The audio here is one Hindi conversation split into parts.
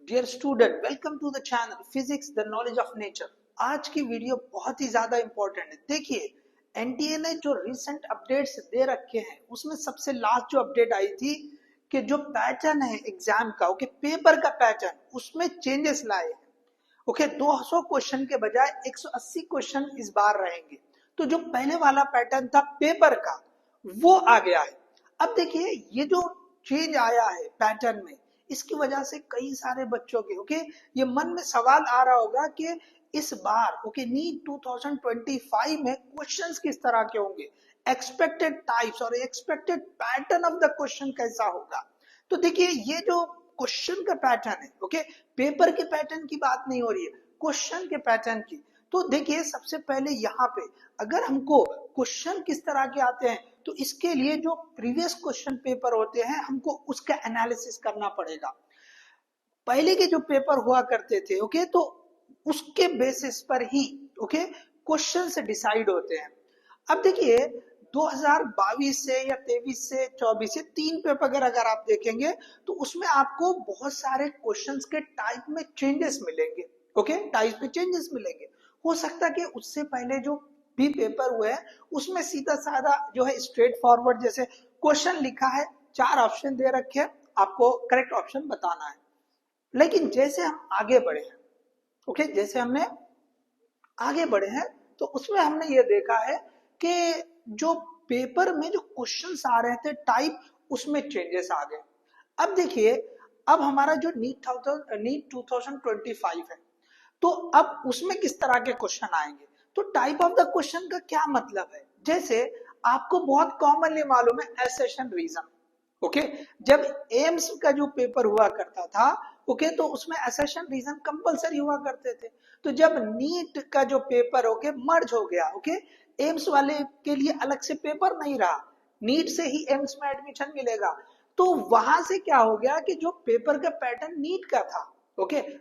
Dear student, welcome to the channel physics the knowledge of nature. आज की वीडियो बहुत ही ज्यादा इंपॉर्टेंट है। देखिए, एनटीए ने जो रिसेंट अपडेट्स दे रखे हैं उसमें सबसे लास्ट जो अपडेट आई थी कि जो पैटर्न है एग्जाम का, ओके, पेपर का पैटर्न, उसमें चेंजेस लाए हैं। ओके, 200 क्वेश्चन के बजाय 180 क्वेश्चन इस बार रहेंगे। तो जो पहले वाला पैटर्न था पेपर का, वो आ गया है। अब देखिए, ये जो चेंज आया है पैटर्न में, इसकी वजह से कई सारे बच्चों के ये मन में सवाल आ रहा होगा कि इस बार नीट 2025 में क्वेश्चंस किस तरह के होंगे, एक्सपेक्टेड टाइप्स और expected pattern of the question कैसा होगा। तो देखिए, ये जो क्वेश्चन का पैटर्न है, पेपर के पैटर्न की बात नहीं हो रही है, क्वेश्चन के पैटर्न की। तो देखिए, सबसे पहले यहाँ पे अगर हमको क्वेश्चन किस तरह के आते हैं, तो इसके लिए जो प्रीवियस क्वेश्चन पेपर होते हैं हमको उसका एनालिसिस करना पड़ेगा। पहले के जो पेपर हुआ करते थे, तो उसके बेसिस पर ही क्वेश्चन से डिसाइड होते हैं। अब देखिए, 2022 से या 23 से 24 से 3 पेपर अगर आप देखेंगे तो उसमें आपको बहुत सारे क्वेश्चंस के टाइप में चेंजेस मिलेंगे। टाइप में चेंजेस मिलेंगे। हो सकता है कि उससे पहले जो भी पेपर हुए हैं उसमें सीधा साधा जो है स्ट्रेट फॉरवर्ड जैसे क्वेश्चन लिखा है, 4 ऑप्शन दे रखे हैं, आपको करेक्ट ऑप्शन बताना है। लेकिन जैसे हम आगे बढ़े हैं, जैसे हमने आगे बढ़े हैं तो उसमें हमने ये देखा है कि जो पेपर में जो क्वेश्चंस आ रहे थे टाइप, उसमें चेंजेस आ गए। अब देखिए, अब हमारा जो नीट 2025 है, तो अब उसमें किस तरह के क्वेश्चन आएंगे। तो टाइप ऑफ द क्वेश्चन का क्या मतलब है, जैसे आपको बहुत कॉमनली मालूम है एसेशन रीजन। जब एम्स का जो पेपर हुआ करता था, तो उसमें एसेशन रीजन कंपलसरी हुआ करते थे। तो जब नीट का जो पेपर मर्ज हो गया, एम्स वाले के लिए अलग से पेपर नहीं रहा, नीट से ही एम्स में एडमिशन मिलेगा। तो वहां से क्या हो गया कि जो पेपर का पैटर्न नीट का था,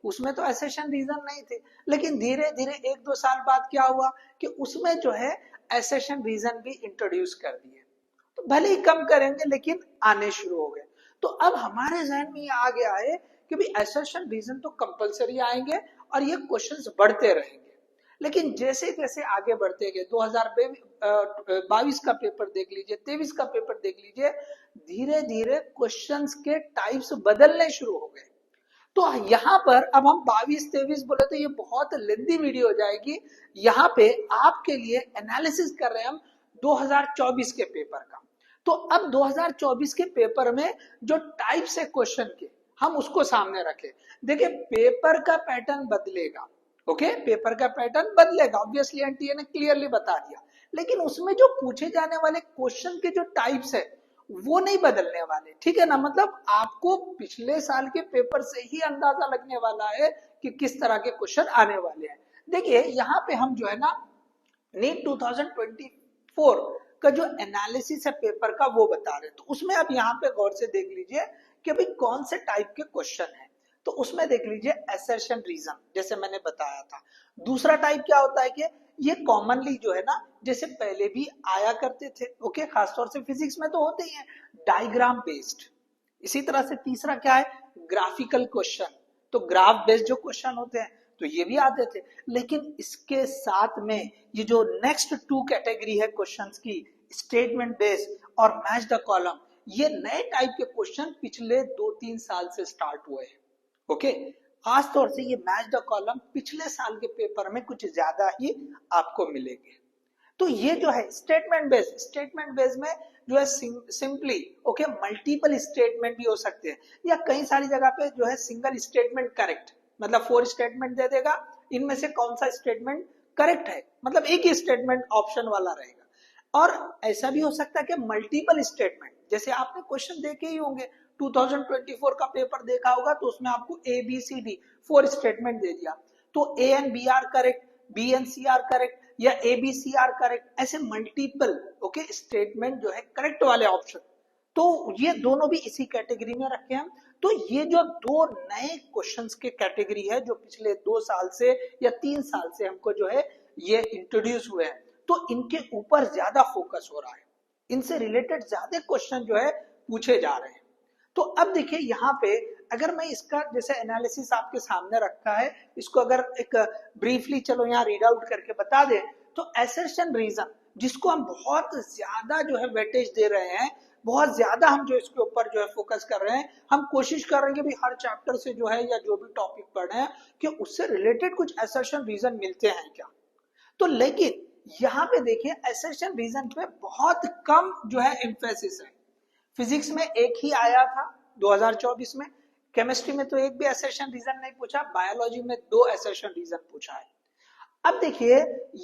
उसमें तो एसेशन रीजन नहीं थे, लेकिन धीरे धीरे 1-2 साल बाद क्या हुआ कि उसमें जो है एसेशन रीजन भी इंट्रोड्यूस कर दिए। तो भले ही कम करेंगे लेकिन आने शुरू हो गए। तो अब हमारे जहन में ये आ गया है कि भाई एसेशन रीजन तो कंपलसरी आएंगे और ये क्वेश्चंस बढ़ते रहेंगे। लेकिन जैसे जैसे आगे बढ़ते गए, 2022 का पेपर देख लीजिए, 23 का पेपर देख लीजिए, धीरे धीरे क्वेश्चंस के टाइप्स बदलने शुरू हो गए। तो यहाँ पर अब हम 22-23 बोले तो ये बहुत लेंथी वीडियो हो जाएगी। यहाँ पे आपके लिए एनालिसिस कर रहे हैं हम 2024 के पेपर का। तो अब 2024 के पेपर में जो टाइप्स है क्वेश्चन के, हम उसको सामने रखें। देखिए, पेपर का पैटर्न बदलेगा, पेपर का पैटर्न बदलेगा, ऑब्वियसली एनटीए ने क्लियरली बता दिया। लेकिन उसमें जो पूछे जाने वाले क्वेश्चन के जो टाइप्स है वो नहीं बदलने वाले, ठीक है ना। मतलब आपको पिछले साल के पेपर से ही अंदाजा लगने वाला है कि किस तरह के क्वेश्चन आने वाले हैं। देखिए, यहाँ पे हम जो है ना नीट 2024 का जो एनालिसिस है पेपर का वो बता रहे हैं। तो उसमें आप यहाँ पे गौर से देख लीजिए कि भाई कौन से टाइप के क्वेश्चन है। तो उसमें देख लीजिए एसर्शन रीजन, जैसे मैंने बताया था। दूसरा टाइप क्या होता है कि ये कॉमनली जो है ना, जैसे पहले भी आया करते थे, खासतौर से फिजिक्स में तो होते ही हैं, डायग्राम बेस्ड। इसी तरह से तीसरा क्या है, ग्राफिकल क्वेश्चन। तो ग्राफ बेस्ड जो क्वेश्चन होते हैं तो ये भी आते थे। लेकिन इसके साथ में ये जो नेक्स्ट 2 कैटेगरी है क्वेश्चंस की, स्टेटमेंट बेस्ड और मैच द कॉलम, ये नए टाइप के क्वेश्चन पिछले 2-3 साल से स्टार्ट हुए हैं। खास तौर से ये मैच द कॉलम पिछले साल के पेपर में कुछ ज्यादा ही आपको मिलेंगे। तो ये जो है स्टेटमेंट बेस में जो है सिंपली मल्टीपल स्टेटमेंट भी हो सकते हैं, या कई सारी जगह पे जो है सिंगल स्टेटमेंट करेक्ट, मतलब 4 स्टेटमेंट दे देगा, इनमें से कौन सा स्टेटमेंट करेक्ट है, मतलब एक ही स्टेटमेंट ऑप्शन वाला रहेगा। और ऐसा भी हो सकता है कि मल्टीपल स्टेटमेंट, जैसे आपने क्वेश्चन देखे ही होंगे, 2024 का पेपर देखा होगा, तो उसमें आपको ABCD 4 स्टेटमेंट दे दिया, तो A and B are correct, B and C are correct, या ABC आर करेक्ट, ऐसे मल्टीपल स्टेटमेंट जो है करेक्ट वाले ऑप्शन। तो ये दोनों भी इसी कैटेगरी में रखे हैं। तो ये जो 2 नए क्वेश्चंस के कैटेगरी है जो पिछले 2 साल से या 3 साल से हमको जो है ये इंट्रोड्यूस हुए हैं, तो इनके ऊपर ज्यादा फोकस हो रहा है, इनसे रिलेटेड ज्यादा क्वेश्चन जो है पूछे जा रहे हैं। तो अब देखिए, यहाँ पे अगर मैं इसका जैसे एनालिसिस आपके सामने रखा है, इसको अगर एक ब्रीफली चलो यहाँ रीड आउट करके बता दे, तो असर्शन रीजन जिसको हम बहुत ज्यादा जो है वेटेज दे रहे हैं, बहुत ज्यादा हम जो इसके ऊपर जो है फोकस कर रहे हैं, हम कोशिश कर रहे हैं कि भी हर चैप्टर से जो है या जो भी टॉपिक पढ़ रहे हैं कि उससे रिलेटेड कुछ असर्शन रीजन मिलते हैं क्या। तो लेकिन यहाँ पे देखिए असर्शन रीजन पे बहुत कम जो है एम्फेसिस है। फिजिक्स में एक ही आया था 2024 में, केमिस्ट्री में तो एक भी असर्शन रीजन नहीं पूछा, बायोलॉजी में 2 असर्शन रीजन पूछा है। अब देखिए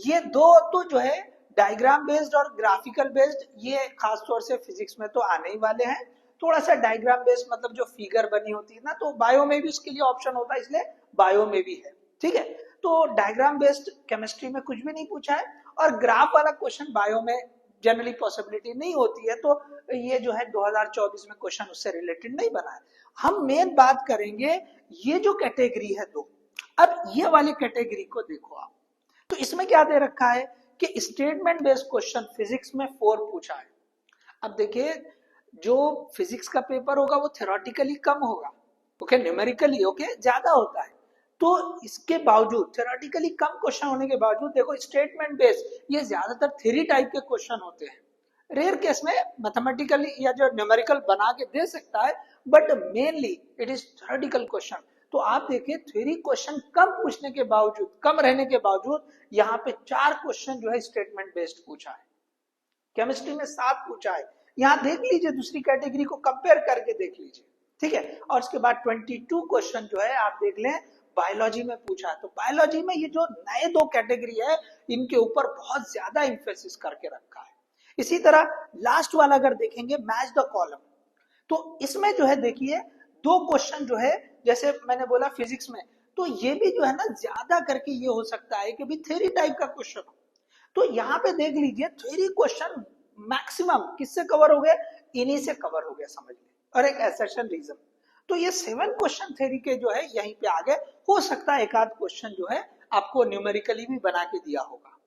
ये 2 तो जो है डायग्राम बेस्ड और ग्राफिकल बेस्ड, ये खासतौर से फिजिक्स में तो आने ही वाले हैं। थोड़ा सा डायग्राम बेस्ड मतलब जो फिगर बनी होती है ना, तो बायो में भी उसके लिए ऑप्शन होता है, इसलिए बायो में भी है, ठीक है। तो डायग्राम बेस्ड केमिस्ट्री में कुछ भी नहीं पूछा है, और ग्राफ वाला क्वेश्चन बायो में जनरली पॉसिबिलिटी नहीं होती है, तो ये जो है 2024 में क्वेश्चन उससे रिलेटेड नहीं बना है। हम मेन बात करेंगे ये जो कैटेगरी है 2। अब ये वाली कैटेगरी को देखो आप, तो इसमें क्या दे रखा है कि स्टेटमेंट बेस्ड क्वेश्चन फिजिक्स में 4 पूछा है। अब देखिए जो फिजिक्स का पेपर होगा वो थ्योरेटिकली कम होगा, ओके, न्यूमेरिकली ओके ज्यादा होता है, तो इसके बावजूद थ्योरेटिकली कम क्वेश्चन होने के बावजूद देखो स्टेटमेंट बेस्ड ये ज्यादातर थ्योरी टाइप के क्वेश्चन होते हैं। रेयर केस में मैथमेटिकली या जो न्यूमेरिकल बना के दे सकता है, but mainly it is theoretical question. तो आप देखिए थ्योरी क्वेश्चन कम पूछने के बावजूद, कम रहने के बावजूद यहाँ पे 4 क्वेश्चन जो है स्टेटमेंट बेस्ड पूछा है। केमिस्ट्री में 7 पूछा है, यहाँ देख लीजिए दूसरी कैटेगरी को कंपेयर करके देख लीजिए, ठीक है। और उसके बाद 22 क्वेश्चन जो है आप देख लें बायोलॉजी में पूछा है। तो बायोलॉजी में ये जो नए 2 कैटेगरी है इनके ऊपर बहुत ज्यादा इंफेसिस करके रखा है। इसी तरह लास्ट वाला अगर देखेंगे मैच द कॉलम, तो इसमें जो है देखिए 2 क्वेश्चन जो है, जैसे मैंने बोला फिजिक्स में, तो ये भी जो है ना ज्यादा करके ये हो सकता है कि भी थ्योरी टाइप का क्वेश्चन हो। तो यहाँ पे देख लीजिए थ्योरी क्वेश्चन मैक्सिमम किससे कवर हो गया, इन्हीं से कवर हो गया समझ लीजिए, और एक असर्शन रीजन। तो ये 7 क्वेश्चन थ्योरी के जो है यहीं पे आ गए। हो सकता है एक आध क्वेश्चन जो है आपको न्यूमेरिकली भी बना के दिया होगा।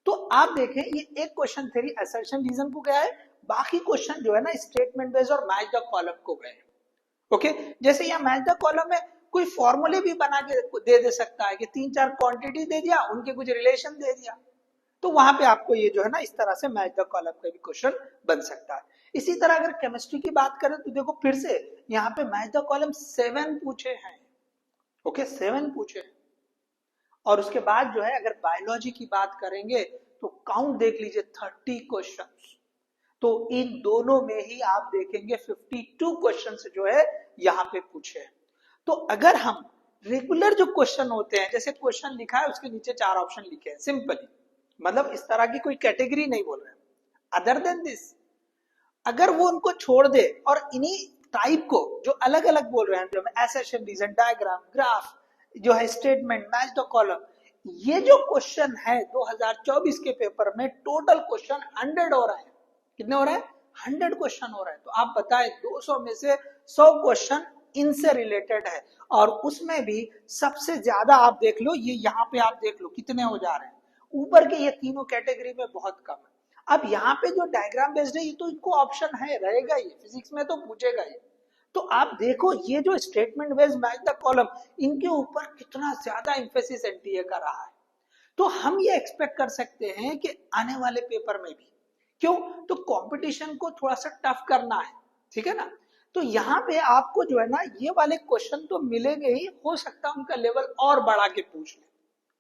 तो आप देखें ये एक क्वेश्चन थ्योरी असर्शन रीजन को गया है, बाकी क्वेश्चन जो है ना स्टेटमेंट बेस्ड और मैच द कॉलम को गए। ओके, जैसे यहाँ मैच द कॉलम में कोई फॉर्मूले भी बना के दे सकता है कि 3-4 क्वांटिटी दे दिया, उनके कुछ रिलेशन दे दिया, तो वहां पे आपको ये जो है ना इस तरह से मैच द कॉलम का भी क्वेश्चन बन सकता है। इसी तरह अगर केमिस्ट्री की बात करें तो देखो फिर से यहाँ पे मैच द कॉलम 7 पूछे हैं, ओके 7 पूछे हैं। और उसके बाद जो है अगर बायोलॉजी की बात करेंगे तो काउंट देख लीजिए 30 क्वेश्चंस। तो इन दोनों में ही आप देखेंगे 52 क्वेश्चंस जो है यहाँ पे पूछे हैं। तो अगर हम रेगुलर जो क्वेश्चन होते हैं, जैसे क्वेश्चन लिखा है उसके नीचे 4 ऑप्शन लिखे हैं सिंपली, मतलब इस तरह की कोई कैटेगरी नहीं बोल रहे, अदर देन दिस अगर वो उनको छोड़ दे और इन्हीं टाइप को जो अलग अलग बोल रहे हैं, जो असर्शन रीजन, डायग्राम, ग्राफ, जो है स्टेटमेंट, मैच द कॉलम, ये जो क्वेश्चन है 2024 के पेपर में टोटल क्वेश्चन 100 हो रहा है। कितने हो रहा है? 100 क्वेश्चन हो रहा है। तो आप बताएं 200 में से 100 क्वेश्चन इनसे रिलेटेड है, और उसमें भी सबसे ज्यादा आप देख लो, ये यहाँ पे आप देख लो कितने हो जा रहे हैं, ऊपर के ये तीनों कैटेगरी में बहुत कम है। अब यहाँ पे जो डायग्राम बेस्ड है ये तो इनको ऑप्शन है, रहेगा, ये फिजिक्स में तो पूछेगा ये। तो आप देखो ये जो statement based match the column, इनके ऊपर कितना ज्यादा एम्फेसिस एनटीए का रहा है। तो हम ये एक्सपेक्ट कर सकते हैं कि आने वाले पेपर में भी, क्यों, तो कंपटीशन को थोड़ा सा टफ करना है, ठीक है ना। तो यहाँ पे आपको जो है ना ये वाले क्वेश्चन तो मिलेंगे ही, हो सकता है उनका लेवल और बढ़ा के पूछ ले,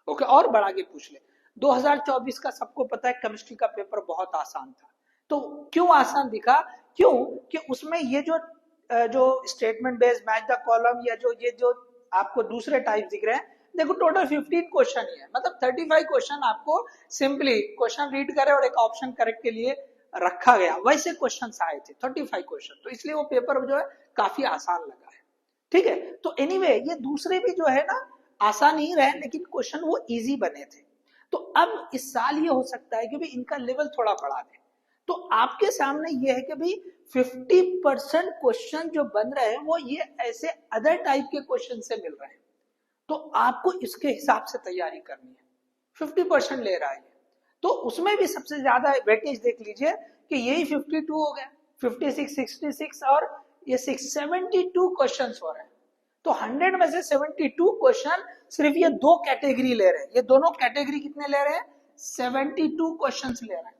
ओके, और बढ़ा के पूछ ले। 2024 का सबको पता है केमिस्ट्री का पेपर बहुत आसान था। तो क्यों आसान दिखा, क्यों कि उसमें ये जो statement based match the column या ये जो आपको दूसरे टाइप दिख रहे हैं, देखो टोटल 15 क्वेश्चन ही है, मतलब 35 क्वेश्चन आपको सिंपली क्वेश्चन रीड करे और एक ऑप्शन करेक्ट के लिए रखा गया, वैसे क्वेश्चन आए थे 35 क्वेश्चन। तो इसलिए वो पेपर जो है काफी आसान लगा है, ठीक है। तो एनीवे ये दूसरे भी जो है ना आसान ही रहे, लेकिन क्वेश्चन वो इजी बने थे। तो अब इस साल ये हो सकता है कि भी इनका लेवल थोड़ा बढ़ा दे। तो आपके सामने ये है कि भाई 50% क्वेश्चन जो बन रहे हैं वो ये ऐसे अदर टाइप के क्वेश्चन से मिल रहे हैं, तो आपको इसके हिसाब से तैयारी करनी है। 50% ले रहा है, तो उसमें भी सबसे ज्यादा वेटेज देख लीजिए कि यही 52 हो गया, 56, 66 और ये 72 क्वेश्चन हो रहे हैं। तो 100 में से 72 क्वेश्चन सिर्फ ये दो कैटेगरी ले रहे हैं, ये दोनों कैटेगरी कितने ले रहे हैं, 72 क्वेश्चंस ले रहे हैं।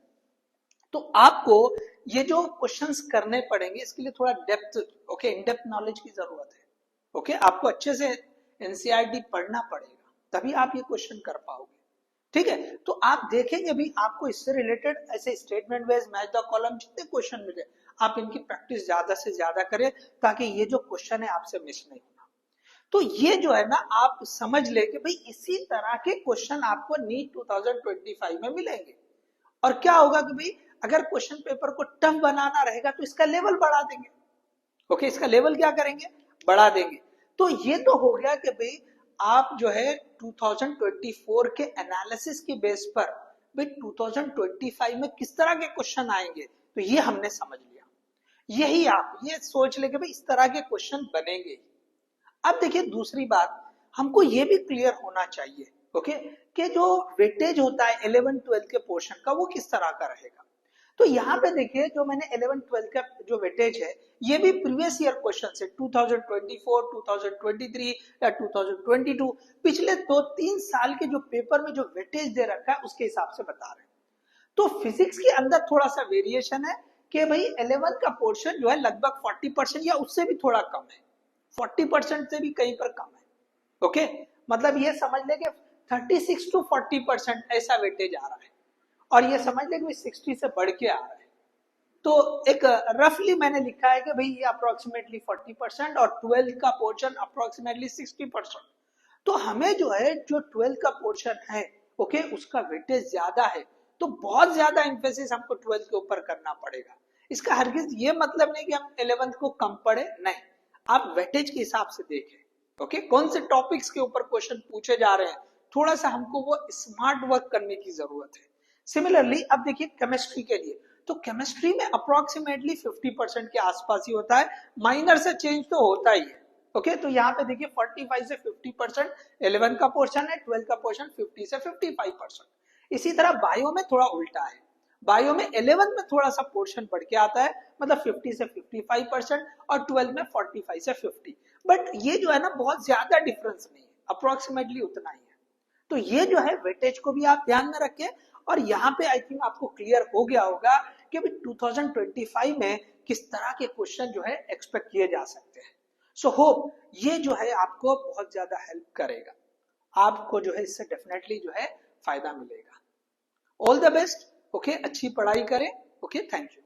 तो आपको ये जो क्वेश्चंस करने पड़ेंगे इसके लिए थोड़ा depth, okay, in depth knowledge की जरूरत है। ओके, आपको अच्छे से एनसीईआरटी पढ़ना पड़ेगा, तभी आप ये क्वेश्चन कर पाओगे। ठीक है, तो आप देखेंगे भी आपको इससे रिलेटेड ऐसे statement wise match the column जितने क्वेश्चन मिले, आप इनकी प्रैक्टिस ज्यादा से ज्यादा करें, ताकि ये जो क्वेश्चन है आपसे मिस नहीं होना। तो ये जो है ना, आप समझ ले कि भाई इसी तरह के क्वेश्चन आपको नीट 2025 में मिलेंगे। और क्या होगा कि भाई अगर क्वेश्चन पेपर को टफ बनाना रहेगा तो इसका लेवल बढ़ा देंगे। ओके, इसका लेवल क्या करेंगे, बढ़ा देंगे। तो ये तो हो गया कि भाई आप जो है 2024 के एनालिसिस की बेस पर भाई 2025 में किस तरह के क्वेश्चन आएंगे, तो ये हमने समझ लिया। यही आप ये सोच ले कि भाई इस तरह के क्वेश्चन बनेंगे। अब देखिए दूसरी बात, हमको ये भी क्लियर होना चाहिए, ओके, कि जो वेटेज होता है 11-12 के पोर्शन का वो किस तरह का रहेगा। तो यहाँ पे देखिए जो मैंने 11-12 का जो वेटेज है ये भी प्रीवियस ईयर क्वेश्चन से 2024, 2023 या 2022 पिछले 2-3 साल के जो पेपर में जो वेटेज दे रखा है उसके हिसाब से बता रहे हैं। तो फिजिक्स के अंदर थोड़ा सा वेरिएशन है कि भाई 11 का पोर्शन जो है लगभग 40% या उससे भी थोड़ा कम है, 40% से भी कहीं पर कम है। ओके, मतलब ये समझ ले कि 36 to 40% ऐसा वेटेज आ रहा है, और ये समझ ले कि 60 से बढ़ के आ रहा है। तो एक रफली मैंने लिखा है कि भाई ये अप्रोक्सीमेटली 40% और 12 का पोर्शन अप्रोक्सीमेटली 60%। तो हमें जो है जो 12 का पोर्शन है, ओके, उसका वेटेज ज्यादा है, तो बहुत ज्यादा एम्फेसिस हमको 12 के ऊपर करना पड़ेगा। इसका हरगिज ये मतलब नहीं कि हम 11th को कम पढ़े, नहीं, आप वेटेज के हिसाब से देखें। ओके, कौन से टॉपिक्स के ऊपर क्वेश्चन पूछे जा रहे हैं, थोड़ा सा हमको वो स्मार्ट वर्क करने की जरूरत है। सिमिलरली अब देखिए केमिस्ट्री के लिए, तो केमिस्ट्री में अप्रोक्सीमेटली 50% के आसपास ही होता है, माइनर से चेंज तो होता ही है। ओके, तो यहाँ पे देखिए 45 से 50% 11 का पोर्शन है, 12 का पोर्शन 50 से 55%। इसी तरह बायो में थोड़ा उल्टा है, बायो में 11 में थोड़ा सा पोर्शन बढ़ के आता है, मतलब 50 से 55% और 12 में 45 से 50। बट ये जो है ना बहुत ज्यादा डिफरेंस नहीं है, अप्रोक्सीमेटली उतना ही है। तो ये जो है वेटेज को भी आप ध्यान में रखें। और यहाँ पे आई थिंक आपको क्लियर हो गया होगा कि 2025 में किस तरह के क्वेश्चन जो है एक्सपेक्ट किए जा सकते हैं। सो होप ये जो है आपको बहुत ज्यादा हेल्प करेगा, आपको जो है इससे डेफिनेटली जो है फायदा मिलेगा। ऑल द बेस्ट, ओके, अच्छी पढ़ाई करें। Okay, thank you.